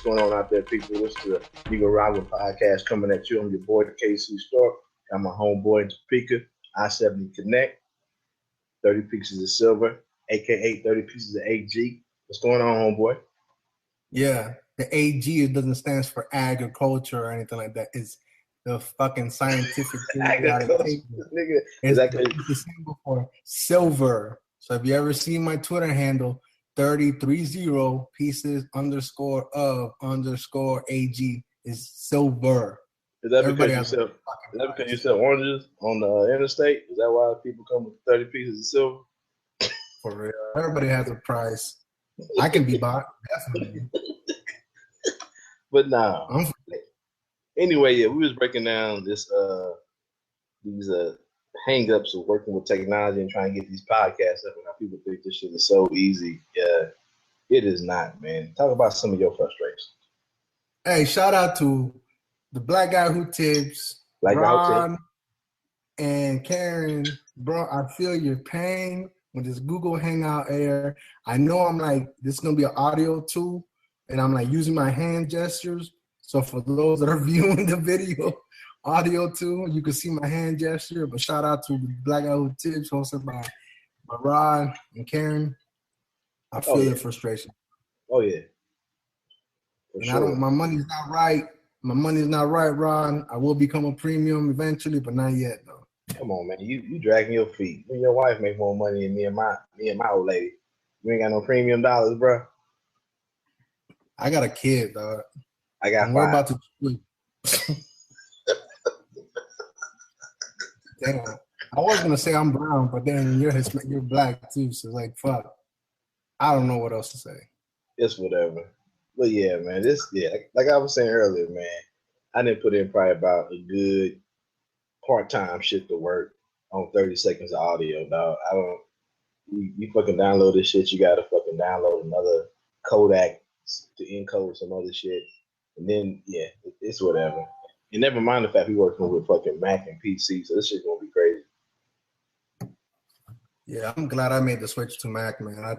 going on out there, people? This is the Negroraguan Podcast coming at you. I'm your boy, the KC Stork. Got my homeboy in Topeka, I-70 Connect, 30 pieces of silver, a.k.a. 30 pieces of AG. What's going on, homeboy? Yeah, the AG, it doesn't stand for agriculture or anything like that. It's the fucking scientific thing. It's the symbol for silver. So if you ever see my Twitter handle, 3030 pieces _ AG is silver. Is that because you sell oranges on the interstate? Is that why people come with 30 pieces of silver? For real. Everybody has a price. I can be bought, definitely. But nah. Anyway, yeah, we was breaking down these hang-ups of working with technology and trying to get these podcasts up, and how people think this shit is so easy. Yeah, it is not, man. Talk about some of your frustrations. Hey, shout out to the black guy who tips, Ron and Karen. Bro, I feel your pain with this Google Hangout Air. I know I'm like, this is going to be an audio too, and I'm like using my hand gestures. So for those that are viewing the video, audio too, you can see my hand gesture. But shout out to the black guy who tips, hosted by Rod and Karen. I feel your frustration. Oh yeah. My money's not right. My money's not right, Ron. I will become a premium eventually, but not yet though. Come on, man. You dragging your feet. You and your wife make more money than me and my old lady. You ain't got no premium dollars, bro. I got a kid, dog. I got 5. We're about to split. Damn. I was gonna say I'm brown, but then you're black too, so it's like fuck. I don't know what else to say. It's whatever. But yeah, man, like I was saying earlier, man, I didn't put in probably about a good part-time shit to work on 30 seconds of audio, dog. You fucking download this shit, you gotta fucking download another Kodak to encode some other shit. And then, yeah, it's whatever. And never mind the fact we working with fucking Mac and PC, so this shit's gonna be crazy. Yeah, I'm glad I made the switch to Mac, man.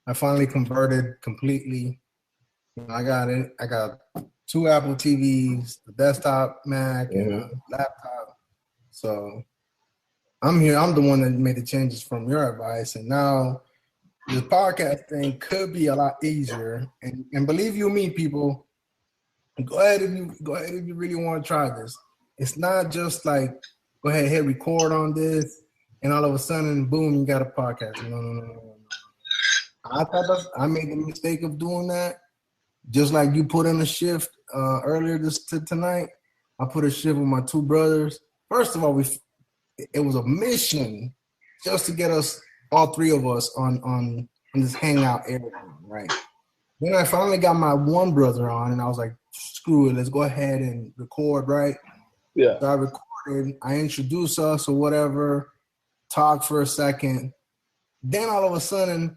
I finally converted completely. I got it. I got 2 Apple TVs, a desktop Mac, and a laptop. So I'm here. I'm the one that made the changes from your advice, and now the podcast thing could be a lot easier. And believe you me, people, go ahead if you really want to try this. It's not just like go ahead, hit record on this, and all of a sudden, boom, you got a podcast. No. I made the mistake of doing that. Just like you put in a shift earlier tonight, I put a shift with my 2 brothers. First of all, it was a mission just to get us, all 3 of us, on this hangout area, right? Then I finally got my 1 brother on, and I was like, screw it, let's go ahead and record, right? Yeah. So I recorded, I introduced us or whatever, talked for a second. Then all of a sudden,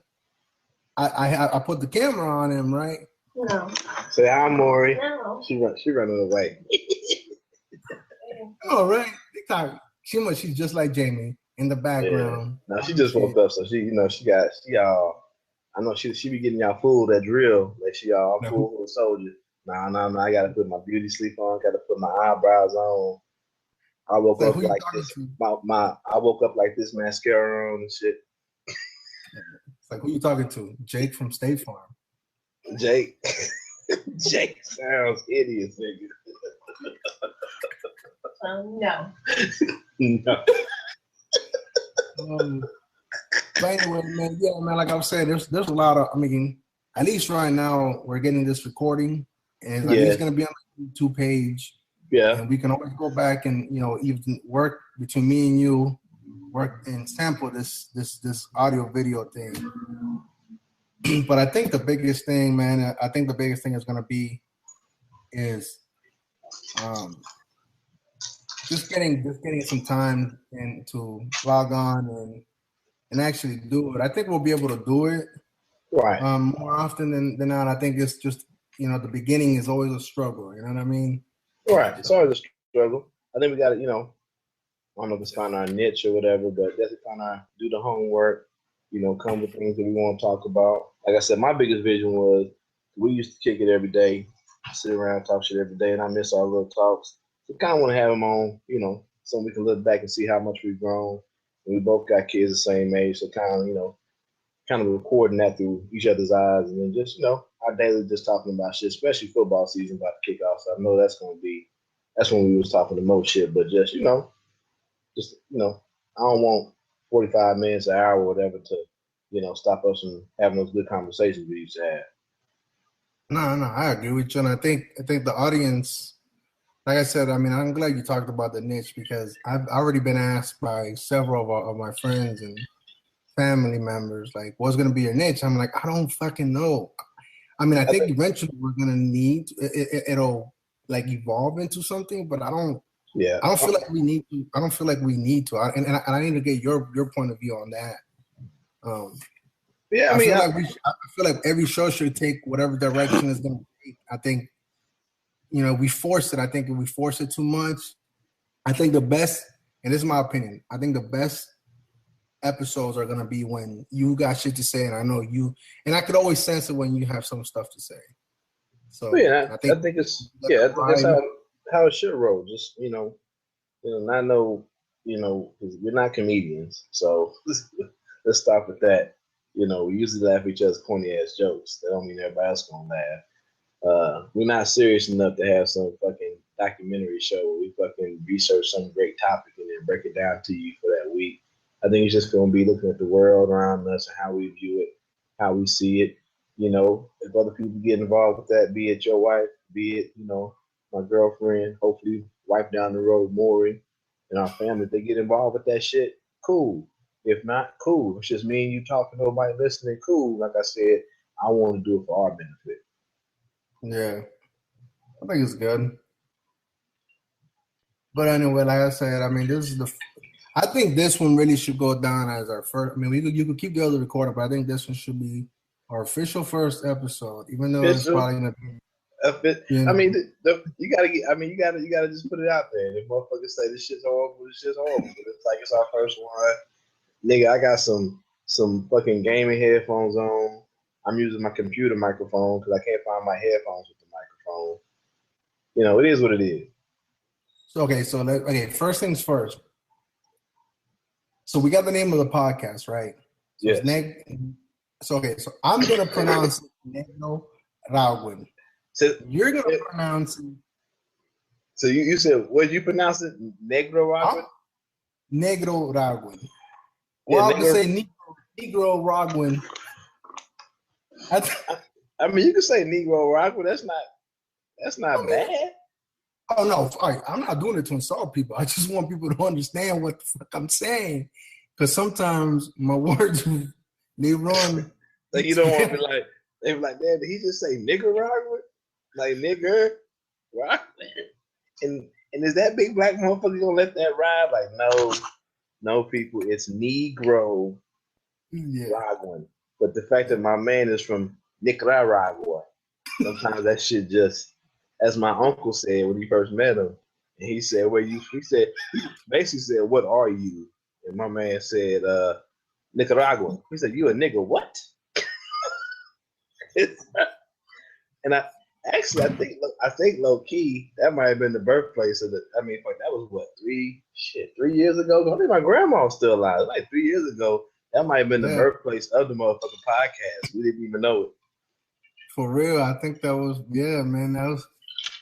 I put the camera on him, right? No. Say hi, Maury. No. She running away. Oh, right. She's just like Jamie in the background. Yeah. No, she just woke up, so she I know she be getting y'all food that drill. Like I'm full for the soldier. No, I gotta put my beauty sleep on, gotta put my eyebrows on. I woke up like this. I woke up like this, mascara on and shit. It's like, who you talking to? Jake from State Farm. Jake sounds hideous, nigga. No. No. But anyway, man, yeah, man, like I was saying, there's a lot of, at least right now, we're getting this recording, and at least going to be on the YouTube page. Yeah. And we can always go back and, even work between me and you, work and sample this audio video thing. But I think the biggest thing, man, is going to be just getting some time and to log on and actually do it. I think we'll be able to do it right more often than not. I think it's just, the beginning is always a struggle. You know what I mean? Right. It's always a struggle. I think we got to, I don't know if it's kind of our niche or whatever, but that's kind of do the homework, come with things that we want to talk about. Like I said, my biggest vision was we used to kick it every day. sit around and talk shit every day, and I miss our little talks. So kind of want to have him on, so we can look back and see how much we've grown. And we both got kids the same age, so kind of recording that through each other's eyes, and then just our daily just talking about shit, especially football season about to kick off. So I know that's when we was talking the most shit, but just I don't want 45 minutes, an hour, or whatever to stop us from having those good conversations we used to have. No, I agree with you, and I think the audience, like I said, I mean, I'm glad you talked about the niche because I've already been asked by several of my friends and family members, like, what's going to be your niche? I'm like, I don't fucking know. I mean, I think eventually we're going to need it'll like evolve into something, but I don't feel like we need to. I don't feel like we need to. And I need to get your point of view on that. I feel like every show should take whatever direction it's going to take. I think, we force it. I think if we force it too much, I think the best, and this is my opinion, I think the best episodes are going to be when you got shit to say, and I know you, and I could always sense it when you have some stuff to say. So I think that's how it should roll. Just not know, because we're not comedians, so let's start with that. We usually laugh at each other's corny ass jokes. That don't mean everybody else gonna laugh. We're not serious enough to have some fucking documentary show where we fucking research some great topic and then break it down to you for that week. I think it's just gonna be looking at the world around us and how we view it, how we see it. If other people get involved with that, be it your wife, be it my girlfriend, hopefully wife down the road, Maury, and our family, if they get involved with that shit, cool. If not, cool. It's just me and you talking, nobody listening, cool. Like I said, I want to do it for our benefit. Yeah, I think it's good. But anyway, like I said, I mean, I think this one really should go down as our first. I mean, you could keep the other recording, but I think this one should be our official first episode, even though it's probably gonna be. I mean, you gotta just put it out there. If motherfuckers say this shit's horrible, this shit's horrible. But it's like it's our first one. Nigga, I got some fucking gaming headphones on. I'm using my computer microphone because I can't find my headphones with the microphone. It is what it is. Okay, first things first. So we got the name of the podcast, right? So yes. So I'm gonna pronounce it Negroraguan. So you're gonna pronounce it. So you said, what did you pronounce it? Negroraguan? Negroraguan. Well, I'm gonna say Negroraguan. I mean, you can say Negroraguan. That's not bad. Oh no! All right, I'm not doing it to insult people. I just want people to understand what the fuck I'm saying, because sometimes my words they run. Like you don't want to be like they be like, "Damn, did he just say Negroraguan? Like nigger, right?" And is that big black motherfucker gonna let that ride? Like no, people, it's Negroraguan. But the fact that my man is from Nicaragua, sometimes that shit just, as my uncle said when he first met him, and he said, he basically said, "What are you?" And my man said, Nicaraguan. He said, "You a nigga what?" And I think low key that might have been the birthplace of the. I mean, that was what 3 years ago. I think my grandma was still alive. Like 3 years ago, that might have been the birthplace of the motherfucking podcast. We didn't even know it. For real, I think that was man. That was.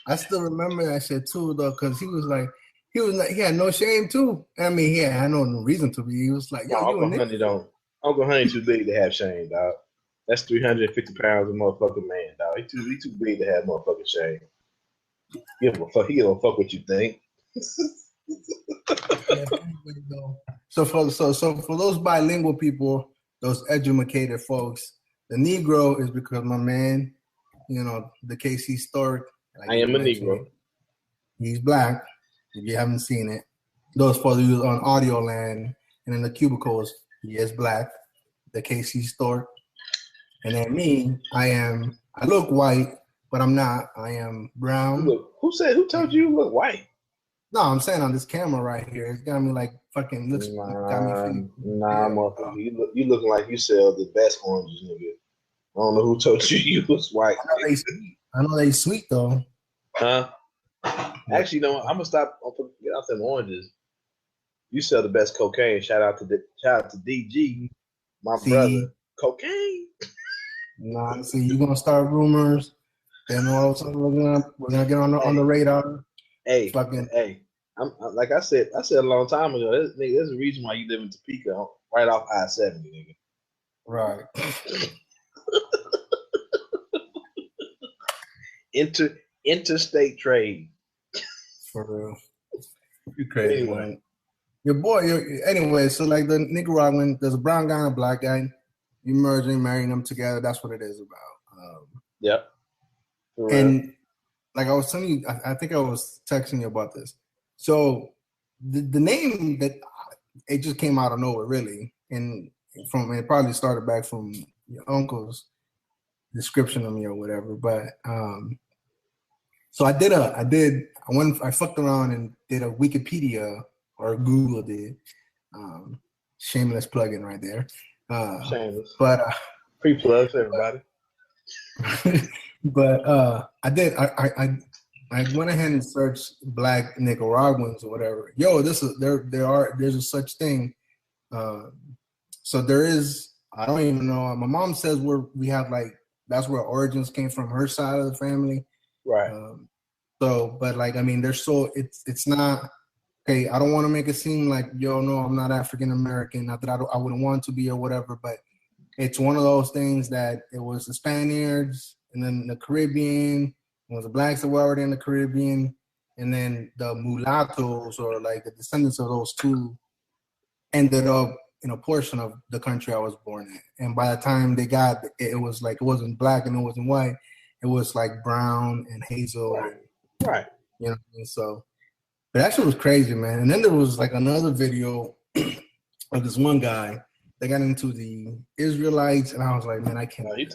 I still remember that shit too, though, because he was like, he had no shame too. I mean, he had no reason to be. He was like, Uncle Honey don't. Uncle Honey too big to have shame, dog. That's 350 pounds of motherfucking man, dog. He too big to have motherfucking shame. He don't fuck what you think. So for those bilingual people, those educated folks, the Negro is because my man, the KC Stork. I am a Negro. He's black. If you haven't seen it, those folks who on audio land and in the cubicles, he is black. The KC Stork. And then me, I look white, but I'm not. I am brown. Who told you look white? No, I'm saying on this camera right here. It's got me like fucking looks. Motherfucker. You looking like you sell the best oranges, nigga. I don't know who told you was white. I know they sweet though. Huh? Actually, you know what? I'm gonna stop. Get off them oranges. You sell the best cocaine. Shout out to DG, my brother. Cocaine. Nah, see, you gonna start rumors. Then all of a sudden we're gonna get on the radar. Hey, I'm like I said a long time ago. There's a reason why you live in Topeka, right off I-70, nigga. Right. Interstate trade. For real. You crazy, anyway. Man. Your boy, anyway, so like the Nicaraguan, there's a brown guy and a black guy. You merging, marrying them together. That's what it is about. Yep. And like I was telling you, I think I was texting you about this. So the name that it just came out of nowhere, really, and it probably started back from your uncle's description of me or whatever. But so I fucked around and did a Wikipedia or Google did. Shameless plug-in right there. Shameless. But free plugs, everybody. But I did. I went ahead and searched Black Nicaraguans or whatever. Yo, there's a such thing. So there is. I don't even know. My mom says we have like that's where origins came from her side of the family. Right. So, but like I mean, it's not. Okay, I don't want to make it seem like, yo, no, I'm not African American. Not that I wouldn't want to be or whatever, but it's one of those things that it was the Spaniards and then the Caribbean. It was the blacks that were already in the Caribbean, and then the mulattoes or like the descendants of those two ended up in a portion of the country I was born in. And by the time they got it was like it wasn't black and it wasn't white. It was like brown and hazel. Right. You know, and so. But that shit was crazy, man. And then there was like another video of this one guy that got into the Israelites, and I was like, man, I can't. We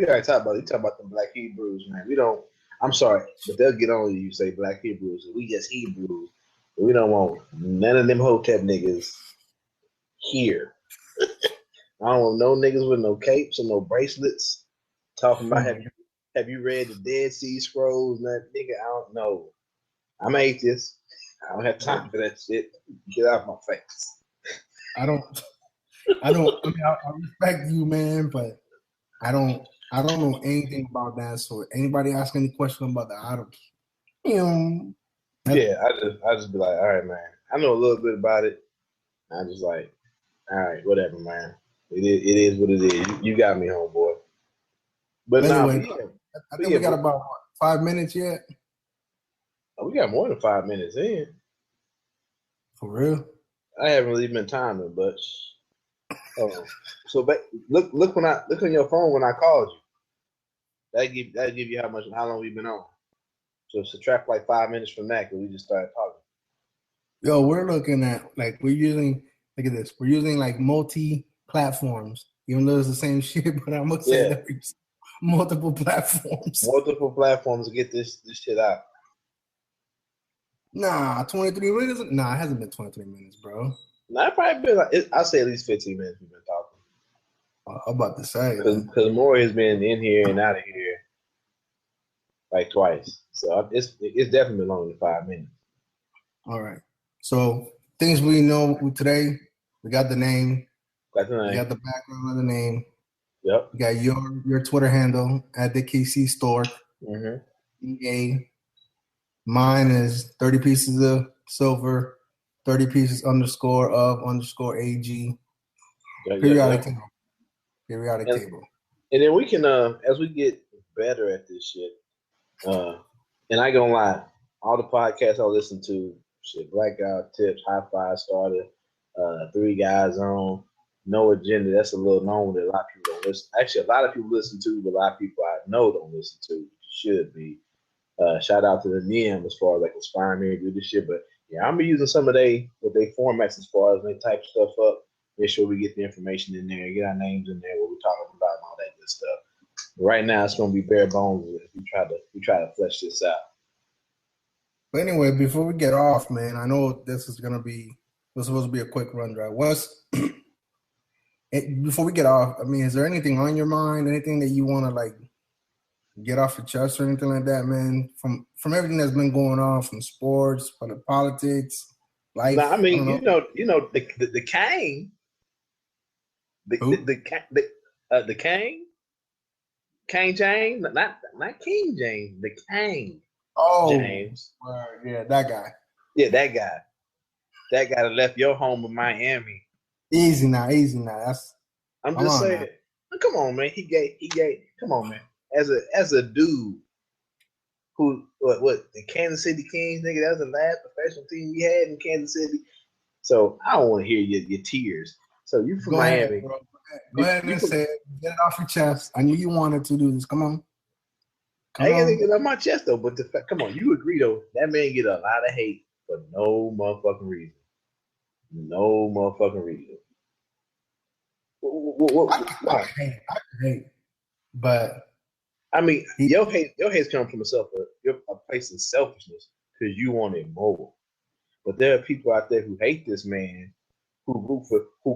gotta talk about it. You talk about the Black Hebrews, man. We don't. I'm sorry, but they'll get on you say Black Hebrews. We just Hebrews. We don't want none of them Hotep niggas here. I don't want no niggas with no capes and no bracelets talking about have you read the Dead Sea Scrolls? And that nigga, I don't know. I'm atheist. I don't have time for that shit. Get out of my face. I mean, I respect you, man, but I don't know anything about that. So anybody ask any question about that, I don't. Yeah, I just be like, all right, man. I know a little bit about it. I'm just like, all right, whatever, man. It is what it is. You got me, homeboy. But anyway, I think we got about 5 minutes yet. Oh, we got more than 5 minutes in. For real? I haven't really been timing, but so look on your phone when I called you. That give you how long we've been on. So subtract like 5 minutes from that because we just started talking. Yo, we're looking at like look at this. We're using like multi-platforms, even though it's the same shit, but I'm gonna say that multiple platforms. Multiple platforms to get this shit out. Nah, 23 minutes? Nah, it hasn't been 23 minutes, bro. Nah, it probably been like, I'll say at least 15 minutes we've been talking. I'm about to say. Because Maury has been in here and out of here like twice. So it's definitely been longer than 5 minutes. All right. So things we know today, we got the name. We got the background of the name. Yep. We got your Twitter handle at the KC Store. Mm-hmm. EA. Mine is 30 pieces of silver, 30 pieces _AG. Periodic table. Periodic table. And then we can, as we get better at this shit, and I ain't gonna lie, all the podcasts I listen to, shit, Black Guy Tips, High Five Starter, Three Guys On, No Agenda, that's a little known that a lot of people don't listen. Actually, a lot of people listen to, but a lot of people I know don't listen to. Should be. Shout out to the NIM as far as like inspiring me to do this shit. But yeah, I'm gonna be using some of they formats as far as they type stuff up. Make sure we get the information in there, get our names in there, what we're talking about, and all that good stuff. But right now, it's gonna be bare bones. We try to flesh this out. But anyway, before we get off, man, I know this is supposed to be a quick run drive. Before we get off, I mean, is there anything on your mind? Anything that you want to like get off your chest or anything like that, man? From everything that's been going on, from sports, from the politics, life. No, I mean, I don't know. the Kang, Who? the Kang James, not King James, the Kang James. Yeah, that guy. Yeah, that guy that left your home in Miami. Easy now. I'm just saying. Now. Come on, man. He gave. Come on, man. As a dude who what the Kansas City Kings, nigga, that was the last professional team we had in Kansas City. So I don't want to hear your tears. So you from Miami. Bro. Go ahead and say it. Get it off your chest. I knew you wanted to do this. Come on. I ain't gonna get it off my chest though, but come on, you agree though, that man get a lot of hate for no motherfucking reason. No motherfucking reason. I hate. But I mean, your hate's coming from a place of selfishness because you wanted more. But there are people out there who hate this man, who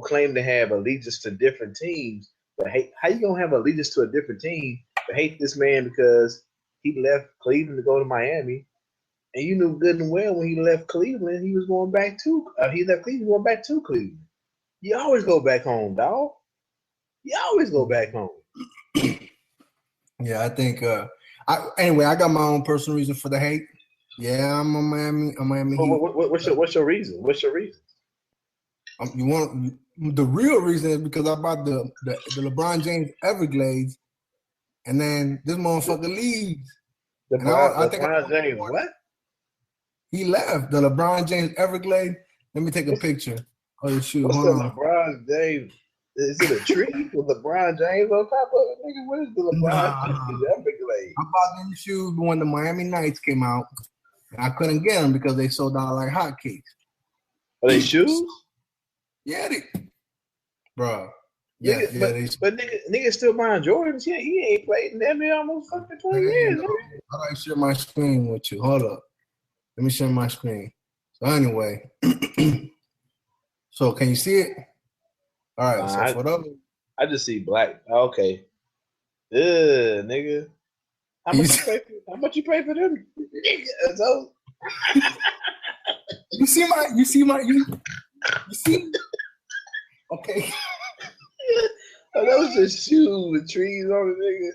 claim to have allegiance to different teams. But how you gonna have allegiance to a different team but hate this man because he left Cleveland to go to Miami, and you knew good and well when he left Cleveland, he was going back to going back to Cleveland. You always go back home, dog. You always go back home. Yeah, I think. Anyway, I got my own personal reason for the hate. Yeah, I'm a Miami. What's your reason? What's your reason? The real reason is because I bought the LeBron James Everglades, and then this motherfucker leaves. LeBron James what? He left the LeBron James Everglades. Let me take a picture. Oh shoot! What's the LeBron James? Is it a tree with LeBron James on top of it? Nigga, what is the LeBron James Everglades? I bought them shoes when the Miami Knights came out. And I couldn't get them because they sold out like hotcakes. Are they shoes? Yeah, bro. Yeah, but nigga still buying Jordans. Yeah, he ain't played in NBA almost fucking 20 years. How do I share my screen with you? Hold up. Let me share my screen. So anyway, so can you see it? All right. So for those, I just see black. Okay. Nigga. How much you pay for them? Nigga, so. You see? Okay. Oh, those just shoes with trees on it, nigga.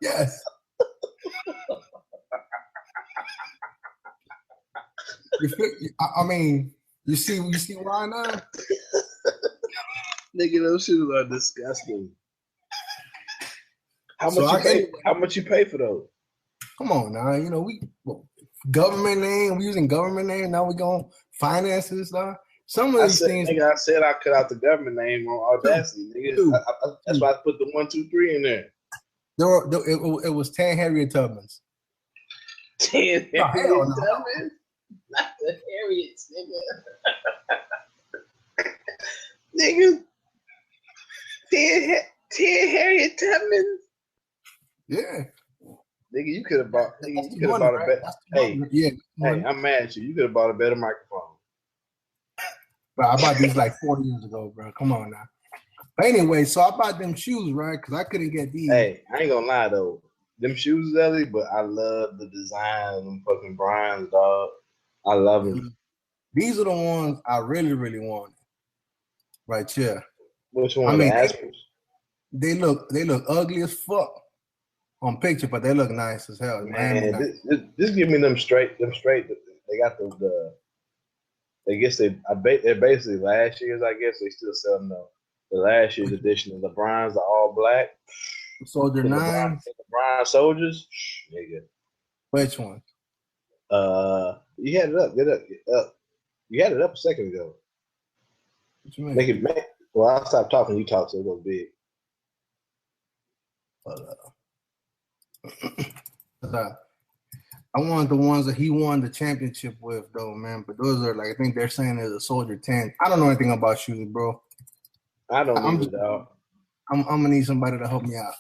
Yes. I mean, you see why now? Nigga, those shoes are disgusting. How much you pay for those? Come on now, government name. We using government name. Now we gonna finance this stuff. Some of these things. Nigga, I said I cut out the government name on Audacity. Nigga, that's why I put the 1, 2, 3 in there. It was 10 Harriet Tubmans. 10 Harriet Tubmans? Not the Harriets, nigga. Nigga, 10 Harriet Tubmans? Yeah. Nigga, you could have bought a better. Hey, I'm mad at you. You could have bought a better microphone. Bro, I bought these like 40 years ago, bro. Come on now. But anyway, so I bought them shoes, right? Because I couldn't get these. Hey, I ain't gonna lie though. Them shoes, Ellie, but I love the design of them fucking Bryans, dog. I love them. These are the ones I really, really wanted. Right here. Which one? They look ugly as fuck on picture, but they look nice as hell. Man, just give me them straight. They got the I guess they're basically last year's. I guess they still selling the last year's edition of the LeBrons, the all black. Soldier 9. LeBron Soldiers. Nigga. Which one? You had it up. Get up. You had it up a second ago. What you mean? Make it man. Well, I'll stop talking. You talk so it goes big. I want the ones that he won the championship with, though, man. But those are like, I think they're saying there's a Soldier 10. I don't know anything about shoes, bro. I don't either, dog. I'm gonna need somebody to help me out.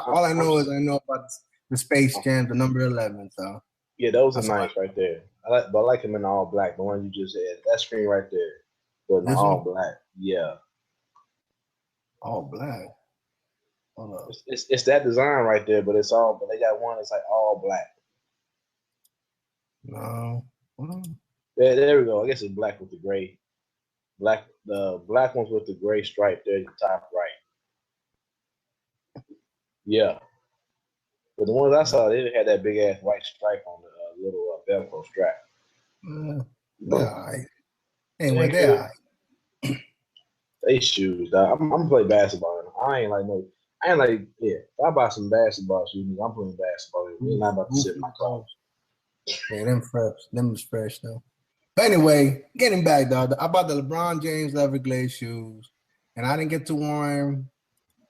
All I know is I know about the Space Jam, the number 11. So yeah, those are nice right there. I like them in all black. The one you just had, that screen right there, but in all black. Yeah, all black. Hold up. It's that design right there, but they got one that's like all black. No. There we go. I guess it's black with the gray. The black ones with the gray stripe there at the top right. Yeah. But the ones I saw, they didn't have that big ass white stripe on the little Velcro strap. Yeah. Anyway, they're they shoes, dog. I'm gonna play basketball. I ain't like, if I buy some basketball shoes, I'm playing basketball. We're not about to sit in my car. Yeah, them is fresh though. But anyway, getting back, dog. I bought the LeBron James Everglades shoes, and I didn't get to wear them,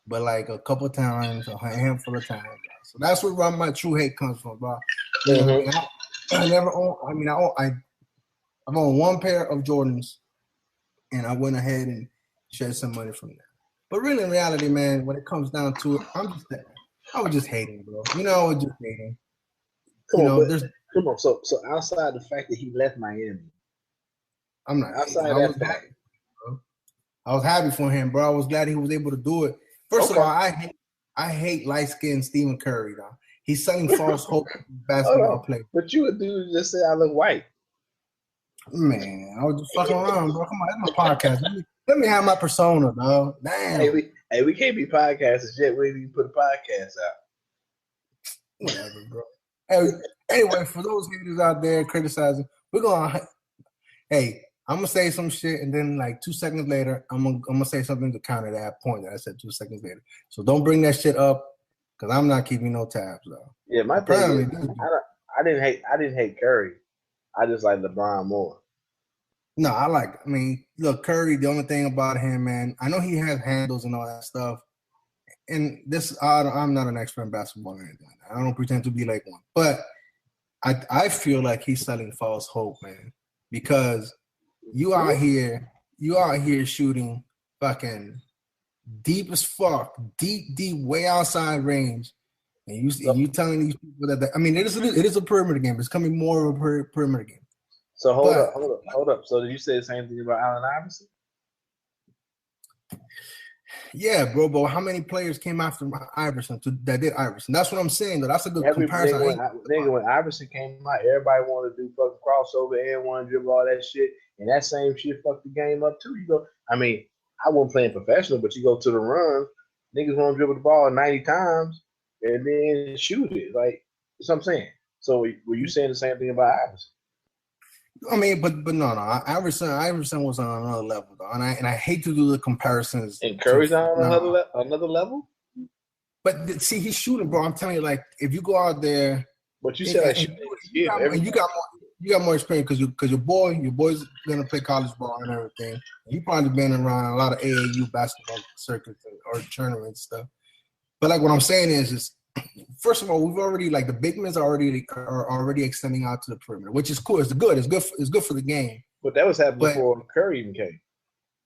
but like a couple times, a handful of times. So that's where my true hate comes from, bro. I never own. I mean, I've owned one pair of Jordans, and I went ahead and shed some money from that. But really, in reality, man, when it comes down to it, I was just hating, bro. I was just hating. Come on. So outside the fact that he left Miami, I'm not outside that fact. I was happy for him, bro. I was glad he was able to do it. First of all, I hate light-skinned Stephen Curry, though. He's selling false hope to basketball players. But you would just say I look white. Man, I was just fucking around, bro. Come on, that's my podcast. Let me have my persona, dog. Damn. Hey, we can't be podcasters yet. We didn't even put a podcast out. Whatever, bro. Hey, anyway, for those haters out there criticizing, I'm gonna say some shit, and then like 2 seconds later, I'm gonna say something to counter that point that I said 2 seconds later. So don't bring that shit up, because I'm not keeping no tabs, though. Yeah, my thing is, I didn't hate Curry. I just like LeBron more. No, look, Curry, the only thing about him, man, I know he has handles and all that stuff. And I'm not an expert in basketball or anything like that. I don't pretend to be like one. But I feel like he's selling false hope, man. Because you out here shooting fucking deep as fuck, deep, way outside range. And you telling these people that it is a perimeter game. It's coming more of a perimeter game. So hold up. So did you say the same thing about Allen Iverson? Yeah, bro. But how many players came after Iverson that did Iverson? That's what I'm saying. Though. That's a good comparison. When Iverson came out, everybody wanted to do fucking crossover and one dribble, all that shit. And that same shit fucked the game up too. I wasn't playing professional, but you go to the run, niggas want to dribble the ball 90 times and then shoot it. Like, that's what I'm saying. So were you saying the same thing about Iverson? But no. Iverson was on another level, though, and I hate to do the comparisons. And Curry's on another level. But see, he's shooting, bro. I'm telling you, like, if you go out there, but you said you got more experience because your boy's gonna play college ball and everything. You probably been around a lot of AAU basketball circuits or tournaments stuff. But like what I'm saying is first of all, we've already the big men are already extending out to the perimeter, which is cool. It's good for the game. But that was happening before Curry even came.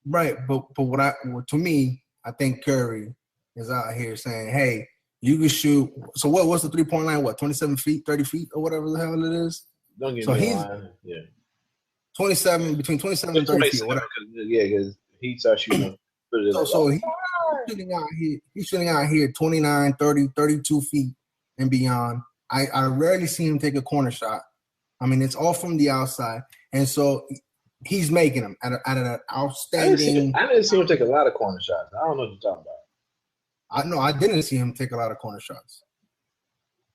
Right, but to me, I think Curry is out here saying, "Hey, you can shoot." So what's the 3-point line? 27 feet, 30 feet, or whatever the hell it is. Don't get me line. Yeah. 27 between 27 and 30 feet, or whatever. Yeah, because he starts shooting. So he's shooting out here 29, 30, 32 feet and beyond. I rarely see him take a corner shot. It's all from the outside. And so he's making them at an outstanding. I didn't see him take a lot of corner shots. I don't know what you're talking about. I didn't see him take a lot of corner shots.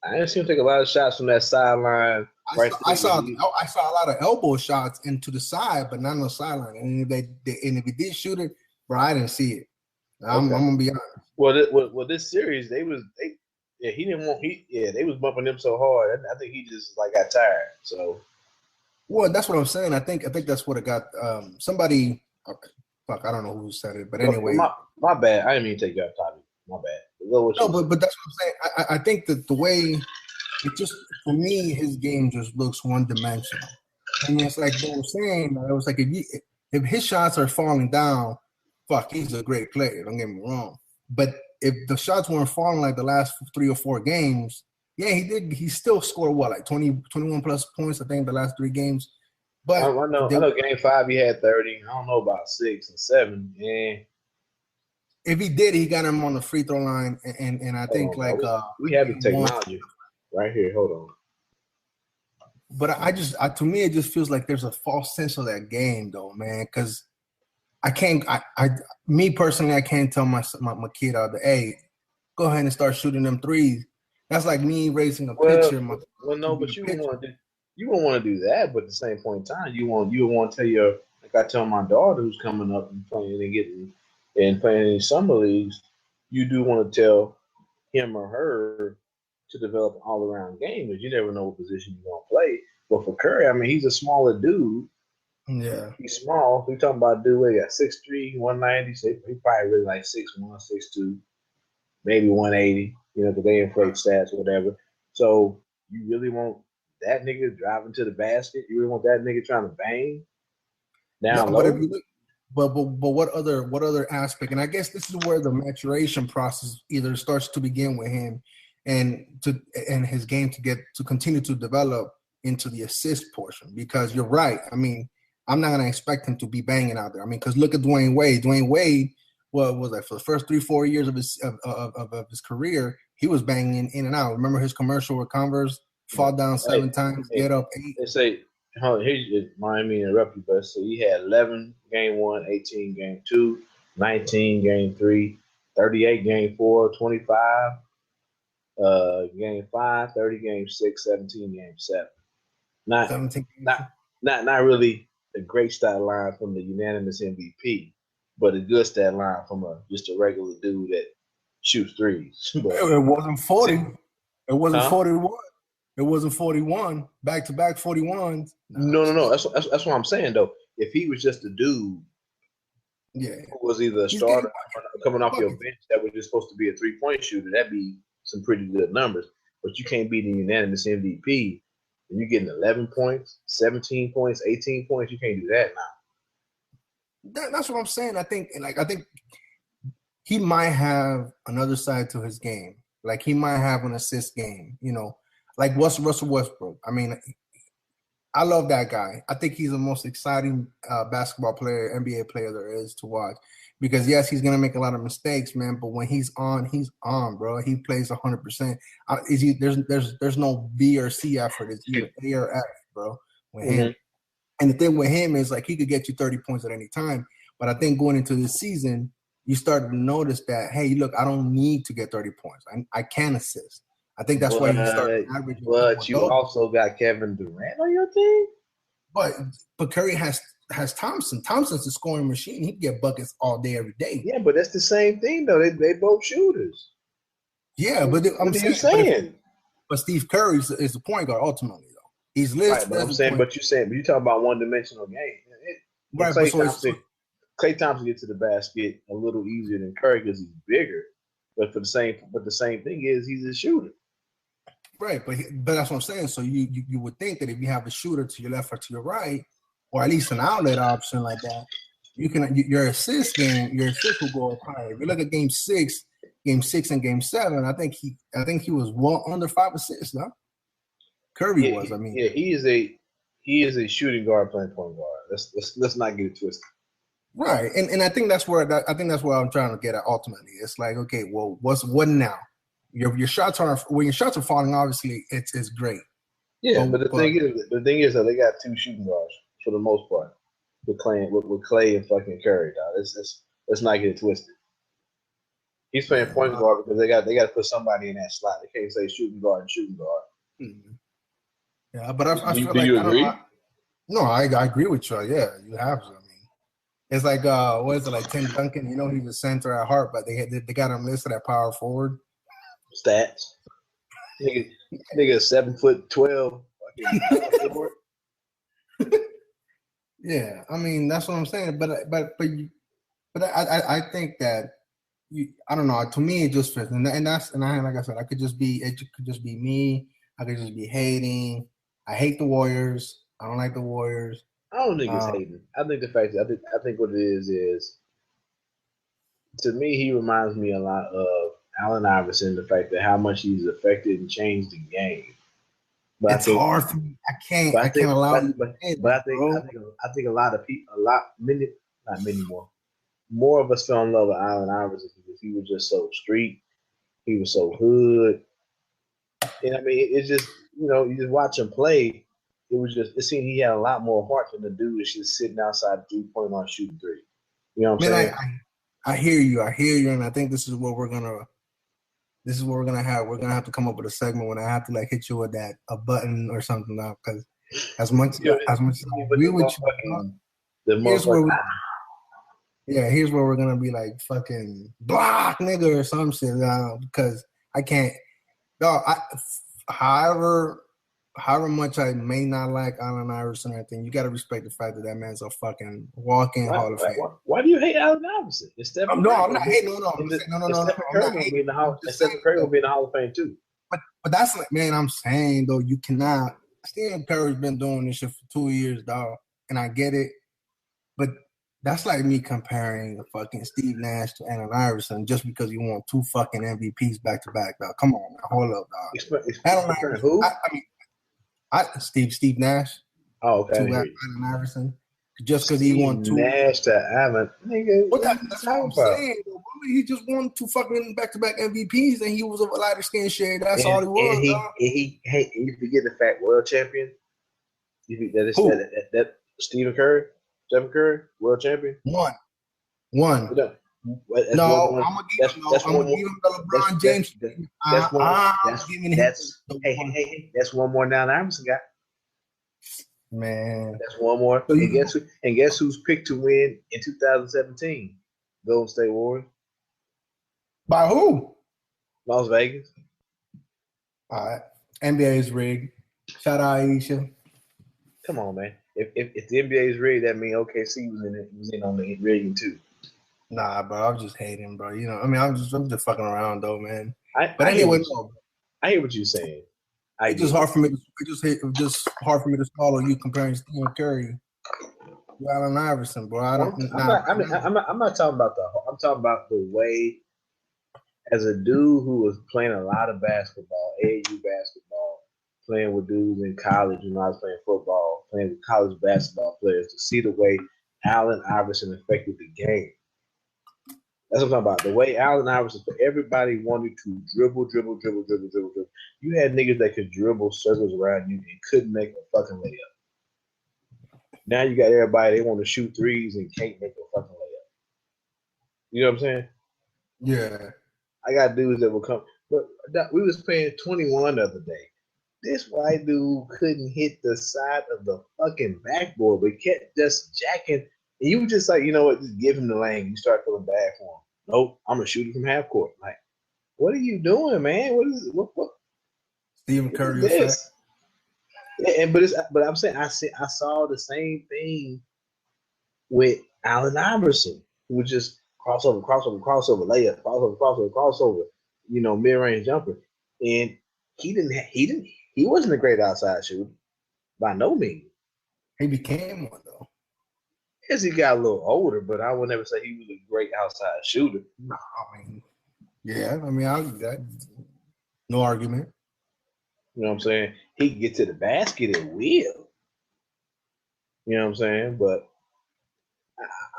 I didn't see him take a lot of shots from that sideline. I saw a lot of elbow shots into the side, but not on the sideline. And if he did shoot it, bro, I didn't see it. I'm gonna be honest. Well, this series they was bumping him so hard. I think he just got tired. So, well, that's what I'm saying. I think that's what it got. Somebody, fuck, I don't know who said it, but anyway, my bad. I didn't mean to take you off topic. My bad. No, but that's what I'm saying. I think that the way it just for me, his game just looks one dimensional. It's like they were saying. It was like if his shots are falling down. Fuck, he's a great player. Don't get me wrong. But if the shots weren't falling like the last 3 or 4 games, yeah, he did. He still scored 21 plus points, I think, the last 3 games. But I know game 5 he had 30. I don't know about 6 and 7. Yeah. if he did, he got him on the free throw line, and I think we have the technology right here. Hold on. But to me, it just feels like there's a false sense of that game, though, man. Because me personally, I can't tell my kid out there, hey, go ahead and start shooting them threes. That's like me raising a pitcher. No, but you won't want to do that. But at the same point in time, you want to tell like I tell my daughter who's coming up and playing in summer leagues, you do want to tell him or her to develop an all-around game, because you never know what position you're gonna play. But for Curry, I mean, he's a smaller dude. Yeah, he's small. We talking about a dude where he got 6'3", 190. So he probably really like 6'1", 6'2", maybe 180. You know, because they inflate stats or whatever. So you really want that nigga driving to the basket? You really want that nigga trying to bang down low? But what other aspect? And I guess this is where the maturation process either starts to begin with him, and his game to continue to develop into the assist portion. Because you're right. I mean, I'm not gonna expect him to be banging out there. I mean, because look at Dwayne Wade. Dwayne Wade, what was that, for the first 3-4 years of his career, he was banging in and out. Remember his commercial with Converse? Fall down 7 times, get up 8. They say, here's Miami interrupt you, but so he had 11 game 1, 18 game 2, 19 game 3, 38 game 4, 25 game 5, 30 game 6, 17 game 7. Not really a great stat line from the unanimous MVP, but a good stat line from just a regular dude that shoots threes. But it wasn't 40. It wasn't 41. It wasn't 41. Back-to-back 41s. No. That's what I'm saying, though. If he was just a dude who was either a starter coming off your bench that was just supposed to be a three-point shooter, that'd be some pretty good numbers. But you can't be the unanimous MVP and you're getting 11 points, 17 points, 18 points. You can't do that now. That's what I'm saying. I think he might have another side to his game. Like he might have an assist game, you know, like Russell Westbrook. I mean, I love that guy. I think he's the most exciting basketball player, NBA player there is to watch. Because yes, he's gonna make a lot of mistakes, man. But when he's on, bro. He plays 100%. There's no B or C effort. It's either A or F, bro. With him. And the thing with him is like he could get you 30 points at any time. But I think going into this season, you started to notice that, hey, look, I don't need to get 30 points. I can assist. I think that's why he started averaging. But you also got Kevin Durant on your team. But Curry has Thompson. Thompson's a scoring machine. He can get buckets all day, every day. Yeah, but that's the same thing, though. They both shooters. Yeah, but I'm saying. But Steve Curry is the point guard ultimately, though. He's listed. Right, but you talk about one-dimensional game. Right, Klay Thompson gets to the basket a little easier than Curry because he's bigger. But the same thing is he's a shooter. Right, but that's what I'm saying. So you would think that if you have a shooter to your left or to your right, or at least an outlet option like that, your assist will go up higher. If you look at game 6 and game 7, I think he was well under 5 assists, no? Curry was. I mean, he is a shooting guard playing point guard. Let's not get it twisted. Right, and I think that's where I'm trying to get at. Ultimately, it's like, okay, well, what now? Your shots are falling. Obviously, it's great. Yeah, but the thing is that they got 2 shooting guards for the most part with Klay and fucking Curry. Dog. Let's not get it twisted. He's playing point guard because they got to put somebody in that slot. They can't say shooting guard and shooting guard. Mm-hmm. Yeah, but I feel do like you agree? No, I agree with you. Yeah, you have to. I mean, it's like what is it, like Tim Duncan? You know, he's a center at heart, but they got him listed at power forward. Stats. Nigga 7'12". Yeah, I mean that's what I'm saying. But I think that I don't know. To me, it just fits, and like I said, it could just be me. I could just be hating. I hate the Warriors. I don't like the Warriors. I don't think it's hating. I think the fact that I think what it is to me, he reminds me a lot of Allen Iverson. The fact that how much he's affected and changed the game. But it's hard for me. I can't allow. But I think a lot of people, not many more. more of us fell in love with Allen Iverson because he was just so street. He was so hood. And I mean, it's just, you just watch him play. It seemed he had a lot more heart than the dude that's just sitting outside 3-point line shooting three. You know what I'm saying? I hear you, and I think this is what we're gonna have. We're gonna have to come up with a segment when I have to like hit you with a button or something now, because as much as I agree with you, here's where we're gonna be like fucking block nigga or some shit because I can't. No, however much I may not like Allen Iverson or anything, you got to respect the fact that man's a fucking walking Hall of Fame. Why do you hate Allen Iverson? I'm not hating. No. Stephen Curry will be in the Hall of Fame too. But that's like, man, I'm saying though, you cannot. Stephen Curry's been doing this shit for 2 years, dog, and I get it, but that's like me comparing fucking Steve Nash to Allen Iverson just because you won 2 fucking MVPs back to back, dog. Come on, man. Hold up, dog. Allen Iverson, who? Steve Nash. Oh, okay. To Allen Iverson. Just because he won 2. Nash to Allen. Nigga, that's what I'm saying. He just won 2 fucking back-to-back MVPs and he was a lighter skin shade. That's all he was. You forget the fact, world champion. That Stephen Curry? Stephen Curry, world champion? One. I'm gonna give him the LeBron James. That's one more now than Iverson got. Man, that's one more. So guess who's picked to win in 2017? Golden State Warriors. By who? Las Vegas. All right. NBA is rigged. Shout out Aisha. Come on, man. If the NBA is rigged, that means OKC was in on the rigging too. Nah, bro, I'm just hating, bro. I'm just fucking around though, man. I hear what you're saying. It's just hard for me to swallow you comparing Stephen Curry to Allen Iverson, bro. I'm not talking about I'm talking about the way, as a dude who was playing a lot of basketball, AAU basketball, playing with dudes in college when I was playing football, playing with college basketball players, to see the way Allen Iverson affected the game. That's what I'm talking about. The way Allen Iverson, everybody wanted to dribble. You had niggas that could dribble circles around you and couldn't make a fucking layup. Now you got everybody, they want to shoot threes and can't make a fucking layup. You know what I'm saying? Yeah. I got dudes that will come. But we was playing 21 the other day. This white dude couldn't hit the side of the fucking backboard, but kept just jacking. And you were just like, you know what, just give him the lane. You start feeling bad for him. Nope, I'm gonna shoot him from half court. Like, what are you doing, man? What? Stephen Curry effect. Yeah, but I'm saying I saw the same thing with Allen Iverson, who was just crossover, layup, crossover, mid-range jumper. And he wasn't a great outside shooter by no means. He became one though. As he got a little older, but I would never say he was a great outside shooter. No, no argument. You know what I'm saying? He can get to the basket at will. You know what I'm saying? But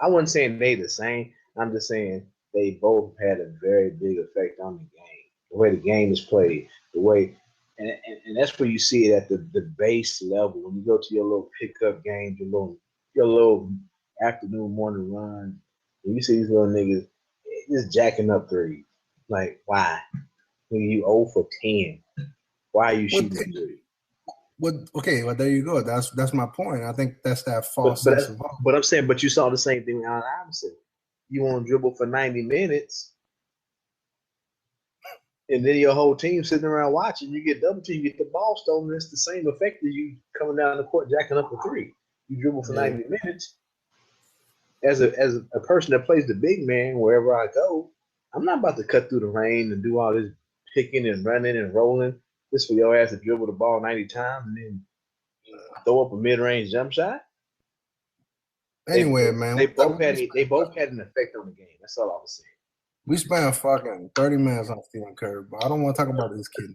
I wasn't saying they the same. I'm just saying they both had a very big effect on the game. The way the game is played, the way, and that's where you see it at the base level. When you go to your little pickup games, your little afternoon, morning run, and you see these little niggas just jacking up threes. Like, why? When you 0 for 10, why are you shooting threes? Okay, well there you go. That's my point. I think that's that false sense of hope. But I'm saying, but you saw the same thing with Allen Iverson. You want to dribble for 90 minutes, and then your whole team sitting around watching. You get double team, you get the ball stolen. It's the same effect as you coming down the court jacking up a three. You dribble for 90 minutes. As a person that plays the big man wherever I go, I'm not about to cut through the rain and do all this picking and running and rolling just for your ass to dribble the ball 90 times and then throw up a mid-range jump shot. Anyway, they both had an effect on the game. That's all I was saying. We spent fucking 30 minutes on Stephen Curry, but I don't want to talk about this kid.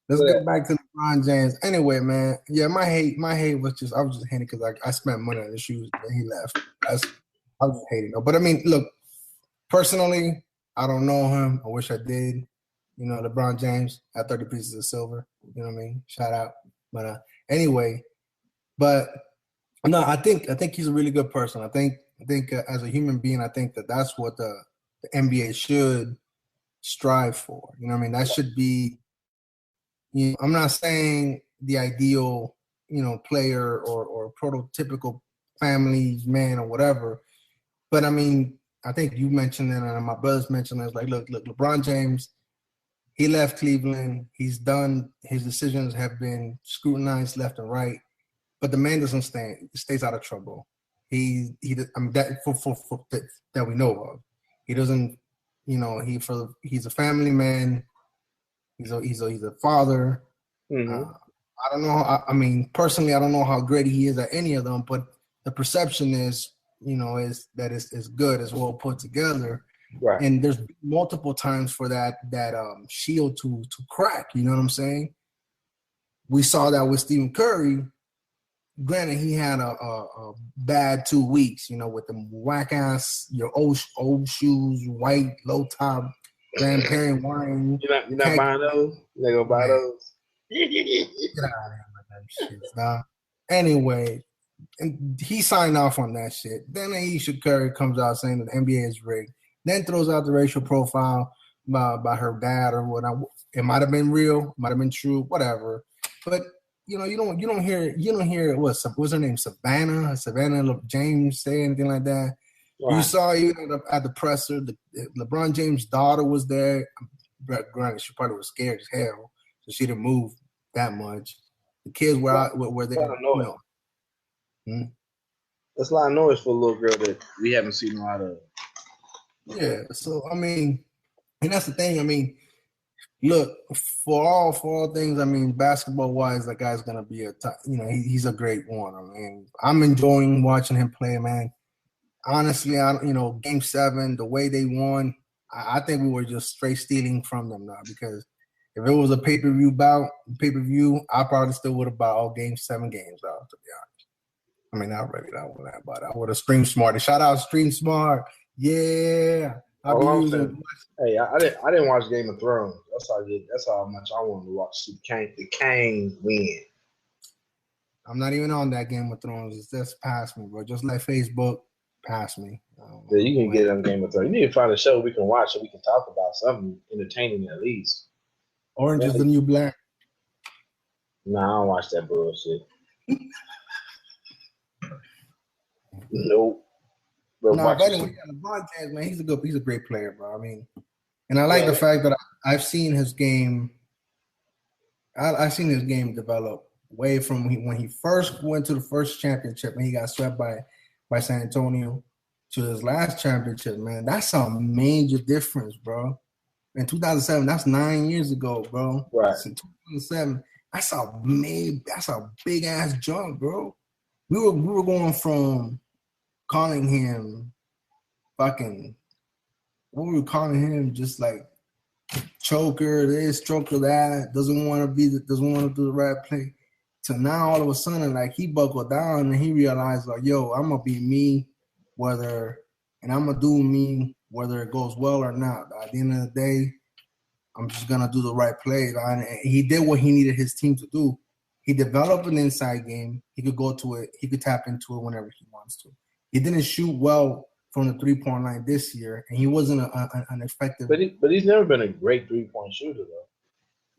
Let's get back to LeBron James. Anyway, man. Yeah, my hate was just I was just hating because I spent money on the shoes and he left. I was just hating. But I mean, look, personally, I don't know him. I wish I did. You know, LeBron James had 30 pieces of silver. You know what I mean? Shout out. But anyway, but no, I think he's a really good person. I think as a human being, I think that's what the NBA should strive for. You know what I mean? That should be. You know, I'm not saying the ideal, player or prototypical family man or whatever, but I mean, I think you mentioned it, and my brothers mentioned it. It's like, look, LeBron James, he left Cleveland. He's done. His decisions have been scrutinized left and right, but the man doesn't stays out of trouble. I mean, that that we know of. He doesn't. He's a family man. He's a father. Mm-hmm. I don't know. I mean, personally, I don't know how great he is at any of them, but the perception is that it's good, it's well put together. Right. And there's multiple times for that shield to crack. You know what I'm saying? We saw that with Stephen Curry. Granted, he had a bad 2 weeks, with them whack ass, your old shoes, white, low top, grandparent wine. You're not buying those? They gonna buy those? Get out of here with that shit, nah. Anyway, and he signed off on that shit. Then Ayesha Curry comes out saying that the NBA is rigged. Then throws out the racial profile by her dad or whatnot. It might have been real, might have been true, whatever. But you don't hear what's her name, Savannah James say anything like that. Right. You saw even at the presser, LeBron James' daughter was there. Granted, she probably was scared as hell, so she didn't move that much. The kids were out where they That's a lot of noise for a little girl that we haven't seen a lot of. Yeah, so I mean, and that's the thing. I mean, look, for all things, I mean, basketball wise, that guy's gonna be he's a great one. I mean, I'm enjoying watching him play, man. Honestly, Game 7, the way they won, I think we were just straight stealing from them now. Because if it was a pay-per-view, I probably still would have bought all Game 7 games out. To be honest, I mean, not really that one, but I would have Stream Smart. Shout out Stream Smart, yeah. I didn't watch Game of Thrones. That's how much I wanted to watch the Kane win. I'm not even on that Game of Thrones. It's just past me, bro. Just like Facebook. Pass me. Yeah, you can get on Game of Thrones. You need to find a show we can watch so we can talk about something entertaining at least. Orange is the New Black. Nah, I don't watch that bullshit. Nope. But anyway, LeBron James, man, he's a great player, bro. I mean, and I like the fact that I've seen his game. I've seen his game develop way from when he first went to the first championship and he got swept by San Antonio to his last championship, man. That's a major difference, bro. In 2007, that's 9 years ago, bro. Right. In 2007, that's a big ass jump, bro. We were going from calling him fucking, what were we calling him? Just like choker this, choker that, doesn't want to do the right play. So now all of a sudden, like, he buckled down and he realized, like, yo, I'm gonna be me, I'm gonna do me whether it goes well or not. At the end of the day, I'm just gonna do the right play. And he did what he needed his team to do. He developed an inside game. He could go to it. He could tap into it whenever he wants to. He didn't shoot well from the 3-point line this year, and he wasn't an effective. But he's never been a great 3-point shooter, though.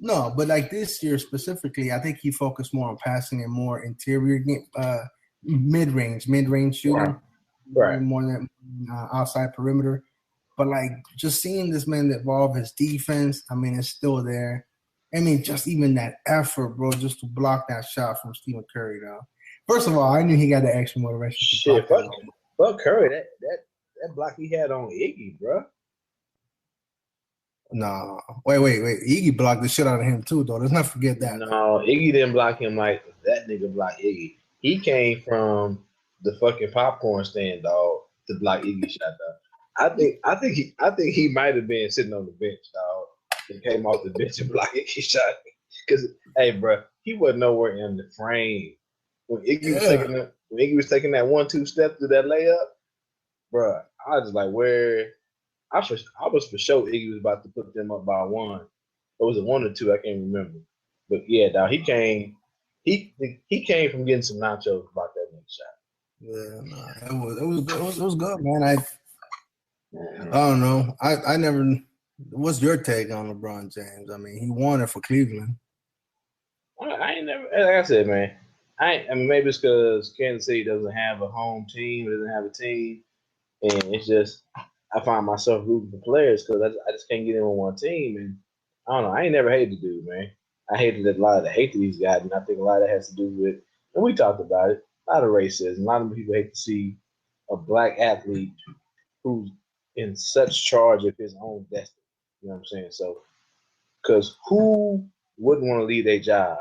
No, but like this year specifically, I think he focused more on passing and more interior game, mid-range shooting, right. More than outside perimeter. But like just seeing this man evolve his defense, I mean, it's still there. I mean, just even that effort, bro, just to block that shot from Stephen Curry, though. First of all, I knew he got the extra motivation. Shit, fuck Curry. That block he had on Iggy, bro. No, wait. Iggy blocked the shit out of him too, though. Let's not forget that. No, Iggy didn't block him like that nigga blocked Iggy. He came from the fucking popcorn stand, dog, to block Iggy shot, dog. I think he might have been sitting on the bench, dog, and came off the bench and blocked Iggy shot. Because, hey, bro, he wasn't nowhere in the frame when Iggy was taking that 1-2 step to that layup. bruh, I was just like, where I was for sure Iggy was about to put them up by one. Or was it one or two? I can't remember. But yeah, dog, he came from getting some nachos about that next shot. Yeah, nah, it was good, man. I don't know. I never. What's your take on LeBron James? I mean, he won it for Cleveland. I ain't never, like I said, man. I mean, maybe it's because Kansas City doesn't have a home team, doesn't have a team, and it's just I find myself rooting for players because I just can't get in on one team, and I don't know. I ain't never hated the dude, man. I hated a lot of the hate that he's got, and I think a lot of that has to do with, and we talked about it, a lot of racism. A lot of people hate to see a black athlete who's in such charge of his own destiny. You know what I'm saying? So, because who wouldn't want to leave their job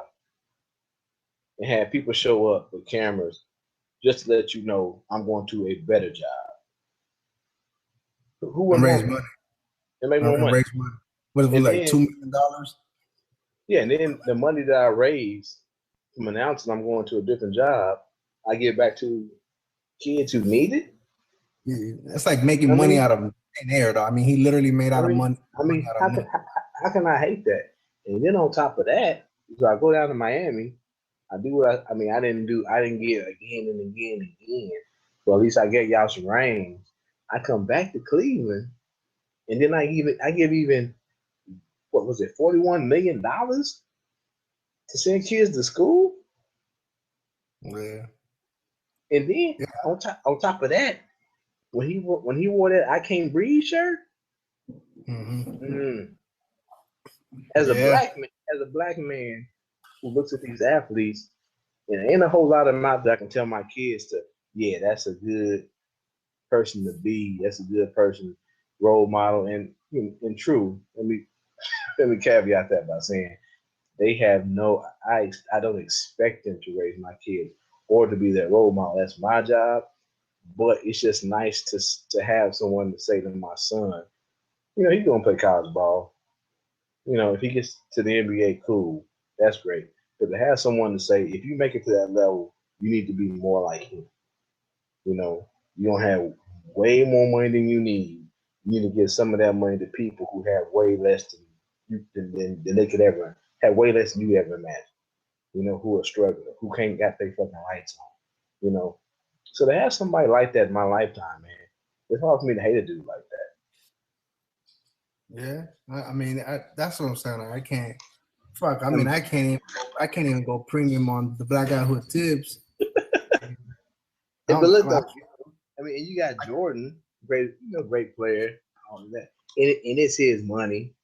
and have people show up with cameras just to let you know I'm going to a better job? Who wouldn't raise want money? And make more money. Raise money. What was like $2 million? Yeah, and then the money that I raise from announcing I'm going to a different job, I give back to kids who need it. Yeah, that's like making money out of thin air, though. I mean, he literally made out of money. How can I hate that? And then on top of that, so I go down to Miami. I do what I didn't get again and again and again. Well, at least I get y'all some range. I come back to Cleveland, and then I give even what was it, $41 million to send kids to school. Yeah. And then on top of that, when he wore that I Can't Breathe shirt, as a black man who looks at these athletes, and ain't a whole lot of them out there I can tell my kids to, yeah, that's a good person to be. That's a good person, role model, and true. Let me caveat that by saying they have I don't expect them to raise my kids or to be their role model. That's my job. But it's just nice to have someone to say to my son, he's gonna play college ball. If he gets to the NBA, cool. That's great. But to have someone to say, if you make it to that level, you need to be more like him. You don't have way more money than you need. You need to give some of that money to people who have way less than they could ever have, way less than you ever imagine. Who are struggling, who can't got their fucking lights on. So to have somebody like that in my lifetime, man, it's hard for me to hate a dude like that. Yeah, I mean, that's what I'm saying. I can't. Fuck. I mean, I can't even go premium on the black guy who tips. But look, and you got Jordan, great player, all of that, and it's his money,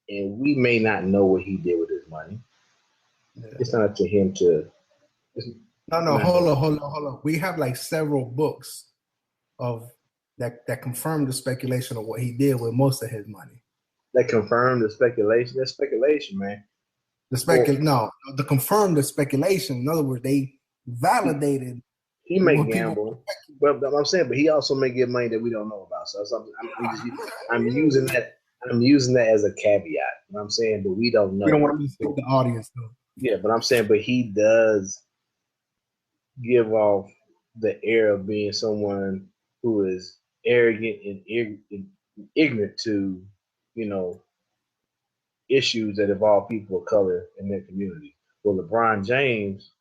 and we may not know what he did with his money. Yeah. It's not up to him to. No, hold on. We have like several books of that confirm the speculation of what he did with most of his money. That confirmed the speculation. That's speculation, man. The confirmed the speculation. In other words, they validated. He may gamble, but I'm saying, but he also may get money that we don't know about. So I'm using that. I'm using that as a caveat. You know what I'm saying, but we don't know. We don't want to mislead the audience, though. Yeah, but I'm saying, but he does give off the air of being someone who is arrogant and ignorant to, issues that involve people of color in their community. Well, LeBron James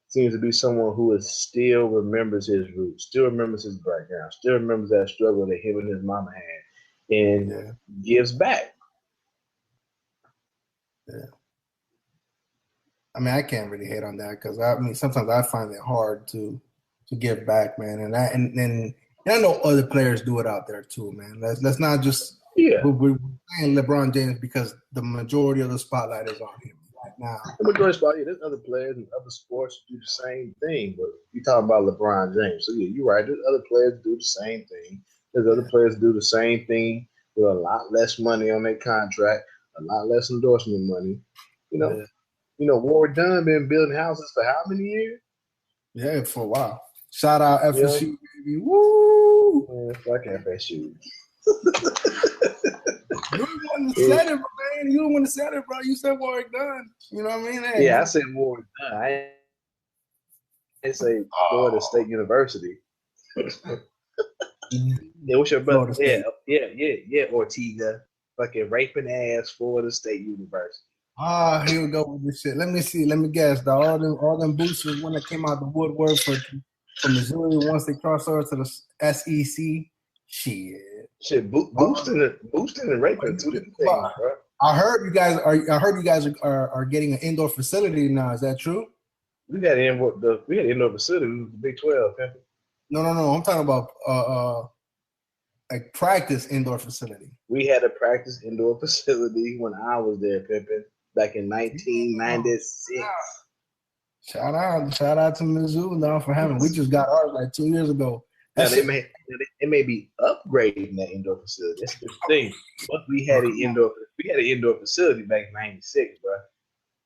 seems to be someone who still remembers his roots, still remembers his background, still remembers that struggle that him and his mama had, and gives back. Yeah. I mean, I can't really hate on that because sometimes I find it hard to give back, man, and I know other players do it out there too, man. Let's not just we're saying LeBron James because the majority of the spotlight is on him right now. The majority of the spotlight, there's other players in other sports who do the same thing, but you're talking about LeBron James, so yeah, you're right. There's other players who do the same thing. There's other players who do the same thing with a lot less money on their contract, a lot less endorsement money. Ward Dunn been building houses for how many years? Yeah, for a while. Shout out FSU, baby. Woo! Fuck FSU. You the one that said it, man. You the one that said it, bro. You said Ward Dunn. You know what I mean? Hey, I said Ward Dunn. I didn't say Florida State University. Yeah, what's your brother? Yeah, Ortega. Fucking raping ass Florida State University. Here we go with this shit. Let me see. Let me guess. All them boosters when they came out the woodwork for Missouri once they crossed over to the SEC. Shit, boosting and raping are two different things, bro. I heard you guys are getting an indoor facility now. Is that true? We had an indoor facility. We was the Big 12. Man. No. I'm talking about a practice indoor facility. We had a practice indoor facility when I was there, Pimpin', back in 1996. Shout out to Mizzou now for having. We just got ours like 2 years ago. Now they may be upgrading that indoor facility. That's the thing. But we had an indoor facility back in '96, bro.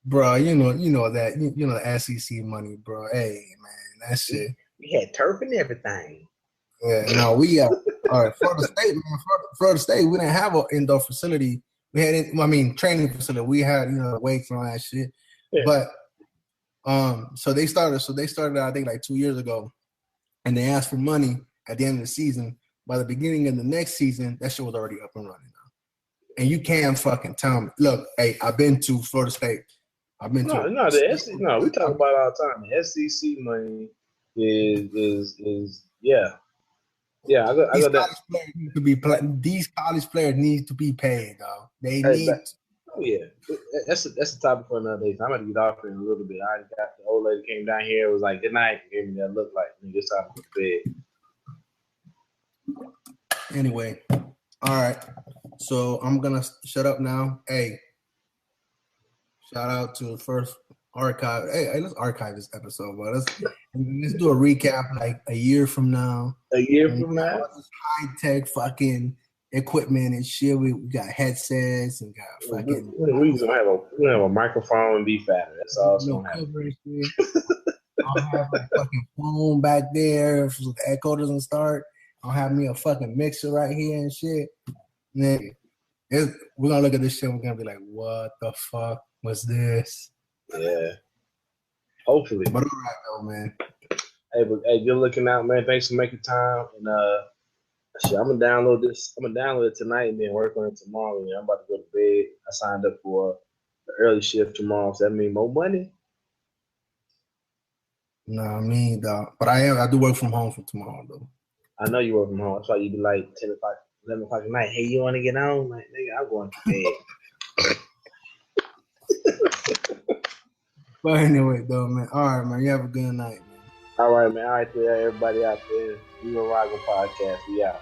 Bro, you know that the SEC money, bro. Hey man, that shit. We had turf and everything. Yeah, no, we all right. Florida State, we didn't have an indoor facility. We had training facility. We had weights and all that shit. Yeah. But so they started I think like 2 years ago. And they asked for money at the end of the season. By the beginning of the next season, that shit was already up and running now. And you can't fucking tell me. Look, hey, I've been to Florida State. We talk about it all the time. The SEC money is yeah. Yeah, These college players need to be paid, though. They need. Oh yeah, that's a topic for another day. I'm gonna get off in a little bit. I got the old lady came down here. Was like, "Good night." Gave me that look like, "It's time to go to bed." Anyway, all right. So I'm gonna shut up now. Hey, shout out to the first archive. Hey, let's archive this episode, but let's do a recap like a year from now. High tech fucking equipment and shit. We got headsets and got fucking. We're gonna have a microphone and be fatter. That's all. I'll have a fucking phone back there so the echo doesn't start. I'll have me a fucking mixer right here and shit. And then we're gonna look at this shit. And we're gonna be like, "What the fuck was this?" Yeah. Hopefully. But all right, though, man. Hey, good looking out, man. Thanks for making time. And I'm gonna download this. I'm gonna download it tonight and then work on it tomorrow. I'm about to go to bed. I signed up for the early shift tomorrow, so that means more money. Nah, me, dog. But I do work from home for tomorrow, though. I know you work from home. That's why you be like 10 o'clock, 11 o'clock at night. Hey, you want to get on? Like, nigga, I'm going to bed. But anyway, though, man. All right, man. You have a good night, man. All right, man. All right, everybody out there. Negroraguan Podcast. We out.